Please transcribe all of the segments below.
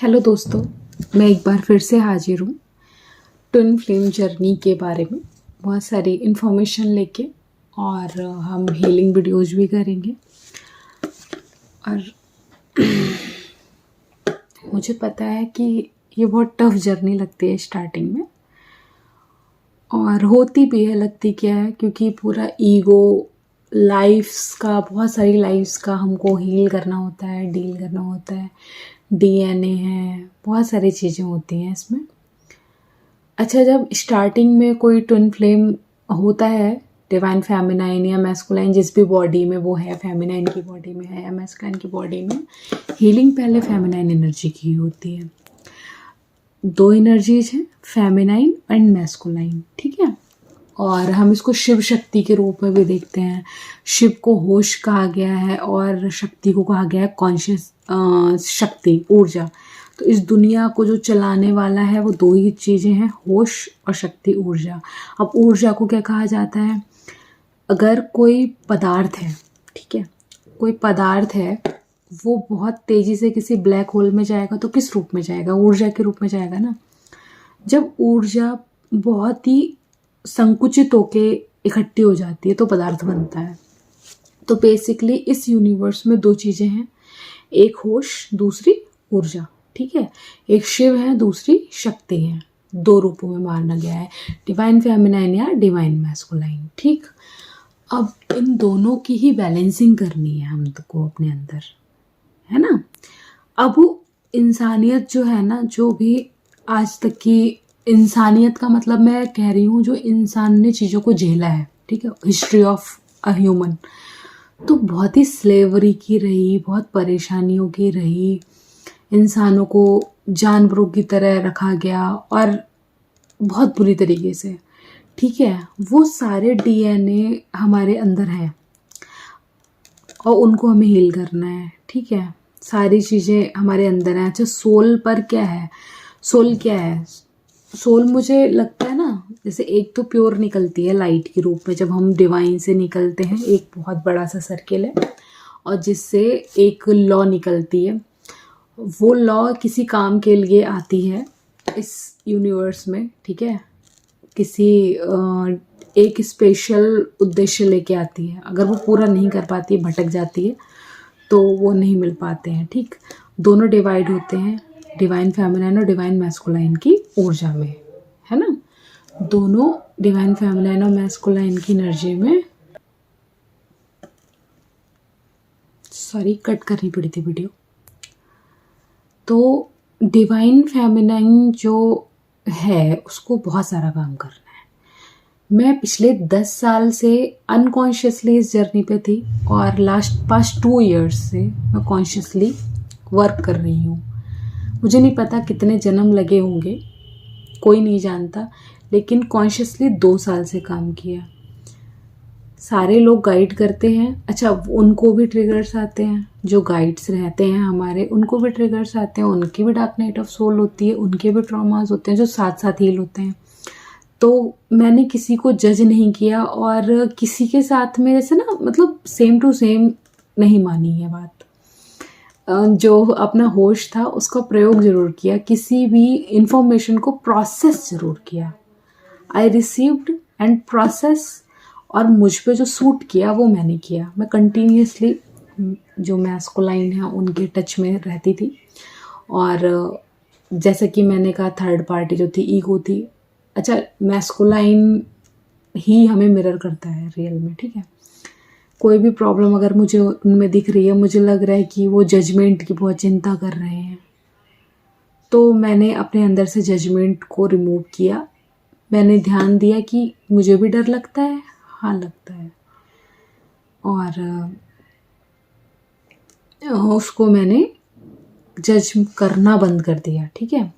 Hello दोस्तों, मैं एक बार फिर से हाजिर हूँ ट्विन फ्लेम जर्नी के बारे में बहुत सारी इन्फॉर्मेशन लेके। और हम हीलिंग वीडियोज भी करेंगे। और मुझे पता है कि ये बहुत टफ जर्नी लगती है स्टार्टिंग में, और होती भी है। लगती क्या है, क्योंकि पूरा ईगो लाइफ्स का, बहुत सारी लाइफ्स का हमको हील करना होता है, डील करना होता है। डीएनए है, बहुत सारी चीज़ें होती हैं इसमें। अच्छा, जब स्टार्टिंग में कोई ट्विन फ्लेम होता है, डिवाइन फेमिनाइन या मैस्कुलाइन, जिस भी बॉडी में वो है, फेमिनाइन की बॉडी में है या मैस्कुलाइन की बॉडी में, हीलिंग पहले फेमिनाइन एनर्जी की होती है। दो एनर्जीज हैं, फेमिनाइन एंड मैस्कुलाइन, ठीक है। और हम इसको शिव शक्ति के रूप में भी देखते हैं। शिव को होश कहा गया है और शक्ति को कहा गया है कॉन्शियस शक्ति, ऊर्जा। तो इस दुनिया को जो चलाने वाला है वो दो ही चीज़ें हैं, होश और शक्ति, ऊर्जा। अब ऊर्जा को क्या कहा जाता है? अगर कोई पदार्थ है, ठीक है, कोई पदार्थ है, वो बहुत तेज़ी से किसी ब्लैक होल में जाएगा तो किस रूप में जाएगा? ऊर्जा के रूप में जाएगा ना। जब ऊर्जा बहुत ही संकुचित होके इकट्ठी हो जाती है तो पदार्थ बनता है। तो बेसिकली इस यूनिवर्स में दो चीज़ें हैं, एक होश, दूसरी ऊर्जा, ठीक है। एक शिव है, दूसरी शक्ति है। दो रूपों में माना गया है, डिवाइन फेमिनाइन या डिवाइन मैस्कुलाइन, ठीक। अब इन दोनों की ही बैलेंसिंग करनी है हमको अपने अंदर, है ना। अब इंसानियत जो है ना, जो भी आज तक की इंसानियत का मतलब मैं कह रही हूँ, जो इंसान ने चीज़ों को झेला है, ठीक है, हिस्ट्री ऑफ अ ह्यूमन, तो बहुत ही स्लेवरी की रही, बहुत परेशानियों की रही। इंसानों को जानवरों की तरह रखा गया और बहुत बुरी तरीके से, ठीक है। वो सारे डीएनए हमारे अंदर हैं और उनको हमें हील करना है, ठीक है। सारी चीज़ें हमारे अंदर हैं। अच्छा, सोल पर क्या है? सोल क्या है? सोल मुझे लगता है ना, जैसे एक तो प्योर निकलती है लाइट के रूप में, जब हम डिवाइन से निकलते हैं, एक बहुत बड़ा सा सर्किल है और जिससे एक लॉ निकलती है। वो लॉ किसी काम के लिए आती है इस यूनिवर्स में, ठीक है, किसी एक स्पेशल उद्देश्य लेके आती है। अगर वो पूरा नहीं कर पाती है, भटक जाती है, तो वो नहीं मिल पाते हैं, ठीक। दोनों डिवाइड होते हैं, डिवाइन फेमिनाइन और डिवाइन मैस्कुलाइन की ऊर्जा में, है ना। दोनों डिवाइन फेमिनाइन और मैस्कुलाइन की एनर्जी में, सॉरी कट करनी पड़ी थी वीडियो। तो डिवाइन फेमिनाइन जो है उसको बहुत सारा काम करना है। मैं पिछले 10 साल से अनकॉन्शियसली इस जर्नी पे थी और पास्ट 2 इयर्स से मैं कॉन्शियसली वर्क कर रही हूँ। मुझे नहीं पता कितने जन्म लगे होंगे, कोई नहीं जानता, लेकिन कॉन्शियसली 2 साल से काम किया। सारे लोग गाइड करते हैं। अच्छा, उनको भी ट्रिगर्स आते हैं, जो गाइड्स रहते हैं हमारे, उनको भी ट्रिगर्स आते हैं, उनकी भी डार्क नाइट ऑफ सोल होती है, उनके भी ट्रॉमास होते हैं जो साथ साथ हील होते हैं। तो मैंने किसी को जज नहीं किया और किसी के साथ में जैसे ना, मतलब सेम टू सेम नहीं मानी है बात। जो अपना होश था उसका प्रयोग ज़रूर किया, किसी भी इंफॉर्मेशन को प्रोसेस ज़रूर किया। आई रिसीव्ड एंड प्रोसेस, और मुझ पे जो सूट किया वो मैंने किया। मैं कंटिन्यूसली जो मैस्कुलाइन है उनके टच में रहती थी। और जैसे कि मैंने कहा, थर्ड पार्टी जो थी, ईगो थी। अच्छा, मैस्कुलाइन ही हमें मिरर करता है रियल में, ठीक है। कोई भी प्रॉब्लम अगर मुझे उनमें दिख रही है, मुझे लग रहा है कि वो जजमेंट की बहुत चिंता कर रहे हैं, तो मैंने अपने अंदर से जजमेंट को रिमूव किया। मैंने ध्यान दिया कि मुझे भी डर लगता है, हाँ लगता है, और उसको मैंने जज करना बंद कर दिया, ठीक है।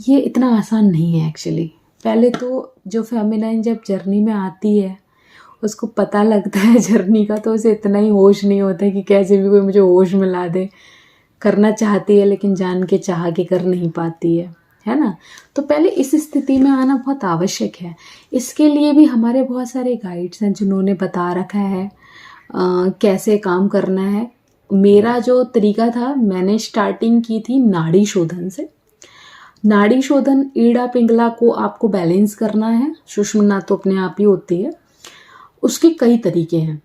ये इतना आसान नहीं है एक्चुअली। पहले तो जो फेमिनाइन जब जर्नी में आती है उसको पता लगता है जर्नी का, तो उसे इतना ही होश नहीं होता है कि कैसे भी कोई मुझे होश मिला दे। करना चाहती है लेकिन जान के चाह के कर नहीं पाती है ना। तो पहले इस स्थिति में आना बहुत आवश्यक है। इसके लिए भी हमारे बहुत सारे गाइड्स हैं जिन्होंने बता रखा है कैसे काम करना है। मेरा जो तरीका था, मैंने स्टार्टिंग की थी नाड़ी शोधन से। नाड़ी शोधन, ईड़ा पिंगला को आपको बैलेंस करना है, सुषुम्ना तो अपने आप ही होती है। उसके कई तरीके हैं,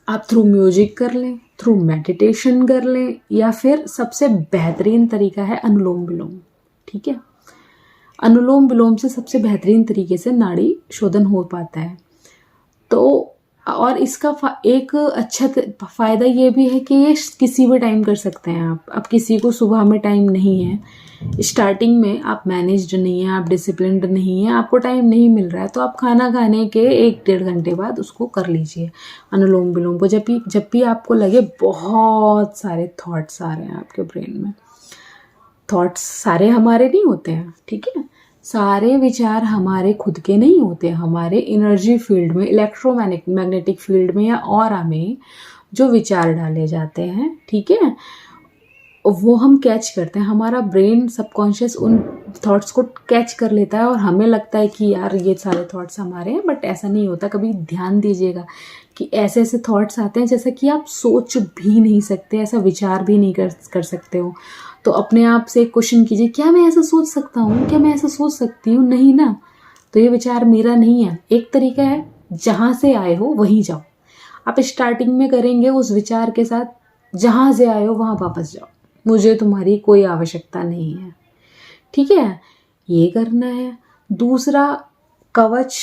आप थ्रू म्यूजिक कर लें, थ्रू मेडिटेशन कर लें, या फिर सबसे बेहतरीन तरीका है अनुलोम विलोम। ठीक है, अनुलोम विलोम से सबसे बेहतरीन तरीके से नाड़ी शोधन हो पाता है। तो और इसका एक अच्छा फ़ायदा ये भी है कि ये किसी भी टाइम कर सकते हैं आप। अब किसी को सुबह में टाइम नहीं है, स्टार्टिंग में आप मैनेज्ड नहीं हैं, आप डिसिप्लिन्ड नहीं हैं, आपको टाइम नहीं मिल रहा है, तो आप खाना खाने के 1-1.5 घंटे बाद उसको कर लीजिए अनुलोम विलोम को। जब भी आपको लगे बहुत सारे थॉट्स आ रहे हैं आपके ब्रेन में, थॉट्स सारे हमारे नहीं होते हैं, ठीक है, सारे विचार हमारे खुद के नहीं होते, हमारे एनर्जी फील्ड में, इलेक्ट्रोमैग्नेटिक फील्ड में या ऑरा में जो विचार डाले जाते हैं, ठीक है, वो हम कैच करते हैं। हमारा ब्रेन सबकॉन्शियस उन थॉट्स को कैच कर लेता है और हमें लगता है कि यार ये सारे थॉट्स हमारे हैं, बट ऐसा नहीं होता। कभी ध्यान दीजिएगा कि ऐसे ऐसे थॉट्स आते हैं जैसा कि आप सोच भी नहीं सकते, ऐसा विचार भी नहीं कर सकते हो। तो अपने आप से क्वेश्चन कीजिए, क्या मैं ऐसा सोच सकता हूँ, क्या मैं ऐसा सोच सकती हूँ? नहीं ना, तो ये विचार मेरा नहीं है। एक तरीका है, जहाँ से आए हो वहीं जाओ। आप स्टार्टिंग में करेंगे उस विचार के साथ, जहाँ से आए हो वहाँ वापस जाओ, मुझे तुम्हारी कोई आवश्यकता नहीं है, ठीक है, ये करना है। दूसरा, कवच,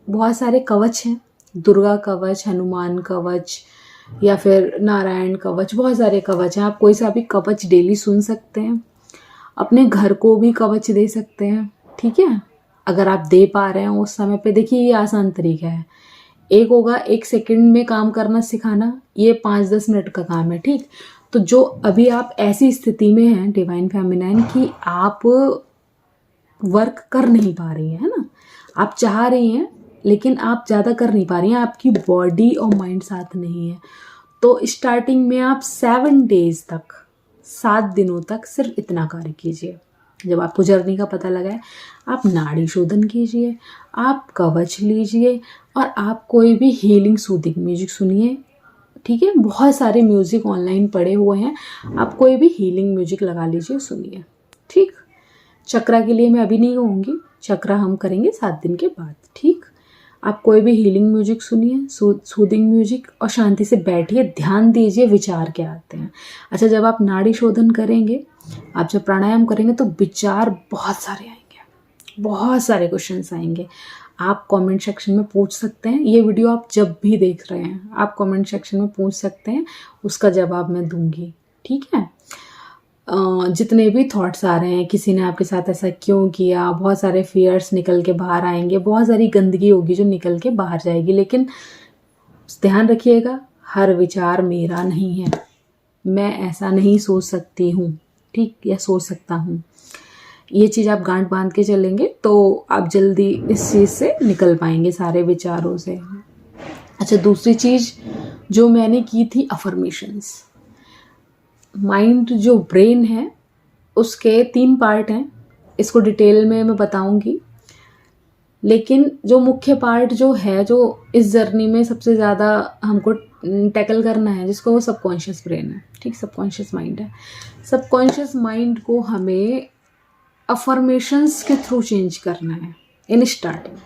बहुत सारे कवच हैं, दुर्गा कवच, हनुमान कवच, या फिर नारायण कवच, बहुत सारे कवच हैं। आप कोई सा भी कवच डेली सुन सकते हैं, अपने घर को भी कवच दे सकते हैं, ठीक है, अगर आप दे पा रहे हैं उस समय पे। देखिए, ये आसान तरीका है। एक होगा 1 सेकंड में काम करना सिखाना, ये 5-10 मिनट का काम है, ठीक। तो जो अभी आप ऐसी स्थिति में हैं डिवाइन फेमिनाइन कि आप वर्क कर नहीं पा रही हैं, है ना, आप चाह रही हैं लेकिन आप ज़्यादा कर नहीं पा रही हैं, आपकी बॉडी और माइंड साथ नहीं है, तो स्टार्टिंग में आप 7 डेज तक, 7 दिनों तक सिर्फ इतना कार्य कीजिए। जब आपको जर्नी का पता लगा है, आप नाड़ी शोधन कीजिए, आप कवच लीजिए, और आप कोई भी हीलिंग सूदिंग म्यूजिक सुनिए, ठीक है, बहुत सारे म्यूजिक ऑनलाइन पड़े हुए हैं, आप कोई भी हीलिंग म्यूजिक लगा लीजिए, सुनिए, ठीक। चक्रा के लिए मैं अभी नहीं कहूँगी, चक्रा हम करेंगे 7 दिन के बाद, ठीक। आप कोई भी हीलिंग म्यूजिक सुनिए, सूदिंग म्यूजिक, और शांति से बैठिए, ध्यान दीजिए विचार क्या आते हैं। अच्छा, जब आप नाड़ी शोधन करेंगे, आप जब प्राणायाम करेंगे, तो विचार बहुत सारे आएंगे, बहुत सारे क्वेश्चंस आएंगे। आप कमेंट सेक्शन में पूछ सकते हैं, ये वीडियो आप जब भी देख रहे हैं आप कमेंट सेक्शन में पूछ सकते हैं, उसका जवाब मैं दूंगी, ठीक है। जितने भी थॉट्स आ रहे हैं, किसी ने आपके साथ ऐसा क्यों किया, बहुत सारे फियर्स निकल के बाहर आएंगे, बहुत सारी गंदगी होगी जो निकल के बाहर जाएगी, लेकिन ध्यान रखिएगा, हर विचार मेरा नहीं है, मैं ऐसा नहीं सोच सकती हूँ, ठीक, या सोच सकता हूँ। ये चीज़ आप गांठ बांध के चलेंगे तो आप जल्दी इस चीज़ से निकल पाएंगे, सारे विचारों से। अच्छा, दूसरी चीज़ जो मैंने की थी, अफर्मेशंस। माइंड जो ब्रेन है उसके 3 पार्ट हैं, इसको डिटेल में मैं बताऊंगी, लेकिन जो मुख्य पार्ट जो है, जो इस जर्नी में सबसे ज़्यादा हमको टैकल करना है, जिसको वो सबकॉन्शियस ब्रेन है, ठीक, सबकॉन्शियस माइंड है। सबकॉन्शियस माइंड को हमें अफर्मेशंस के थ्रू चेंज करना है। In starting,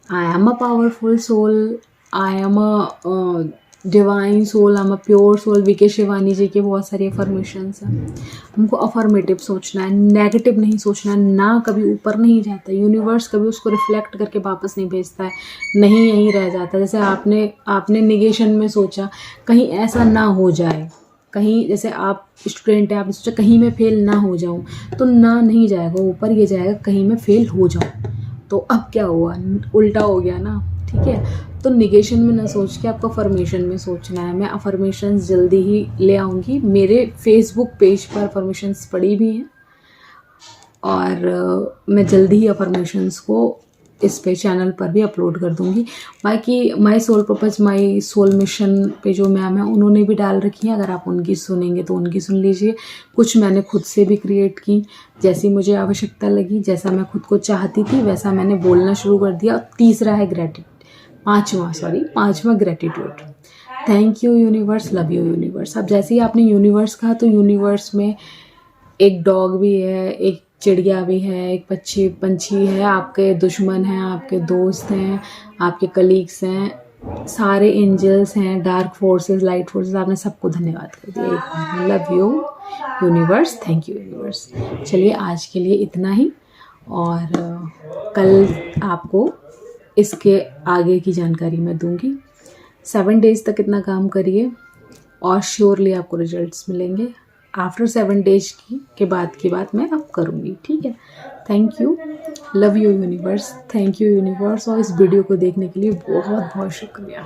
I am a powerful soul, I am a divine soul, I am a pure soul, BK Shivani ji के बहुत सारी अफर्मेशंस हैं। हमको अफर्मेटिव सोचना है, नेगेटिव नहीं सोचना है, ना कभी ऊपर नहीं जाता, यूनिवर्स कभी उसको रिफ्लेक्ट करके वापस नहीं भेजता है, नहीं यहीं रह जाता। जैसे आपने निगेशन में सोचा, कहीं ऐसा ना हो जाए, कहीं जैसे आप स्टूडेंट हैं, आपने सोचा कहीं मैं फेल ना हो जाऊं, तो ना नहीं जाएगा ऊपर, ये जाएगा कहीं मैं फेल हो जाऊं। तो अब क्या हुआ, उल्टा हो गया ना, ठीक है। तो निगेशन में ना सोच के आपको अफर्मेशन में सोचना है। मैं अफर्मेशंस जल्दी ही ले आऊँगी, मेरे फेसबुक पेज पर अफर्मेशंस पड़ी भी हैं, और मैं जल्दी ही अफर्मेशंस को इस पे चैनल पर भी अपलोड कर दूंगी। बाकी my soul purpose, my soul mission पे जो मैम है उन्होंने भी डाल रखी हैं, अगर आप उनकी सुनेंगे तो उनकी सुन लीजिए। कुछ मैंने खुद से भी क्रिएट की, जैसी मुझे आवश्यकता लगी, जैसा मैं खुद को चाहती थी वैसा मैंने बोलना शुरू कर दिया। तीसरा है पांचवा gratitude. Thank you universe, love you universe. अब जैसे ही आपने यूनिवर्स कहा तो यूनिवर्स में एक डॉग भी है, एक चिड़िया भी है, एक पंछी है, आपके दुश्मन हैं, आपके दोस्त हैं, आपके कलीग्स हैं, सारे एंजल्स हैं, डार्क फोर्सेस, लाइट फोर्सेस, आपने सबको धन्यवाद कर दिया। Love you universe, thank you universe. चलिए आज के लिए इतना ही, और कल आपको इसके आगे की जानकारी मैं दूंगी। 7 डेज़ तक इतना काम करिए और श्योरली आपको रिजल्ट्स मिलेंगे। आफ्टर 7 डेज के बाद की बात मैं अब करूँगी, ठीक है। Thank you, love you universe, thank you universe, और इस वीडियो को देखने के लिए बहुत बहुत शुक्रिया।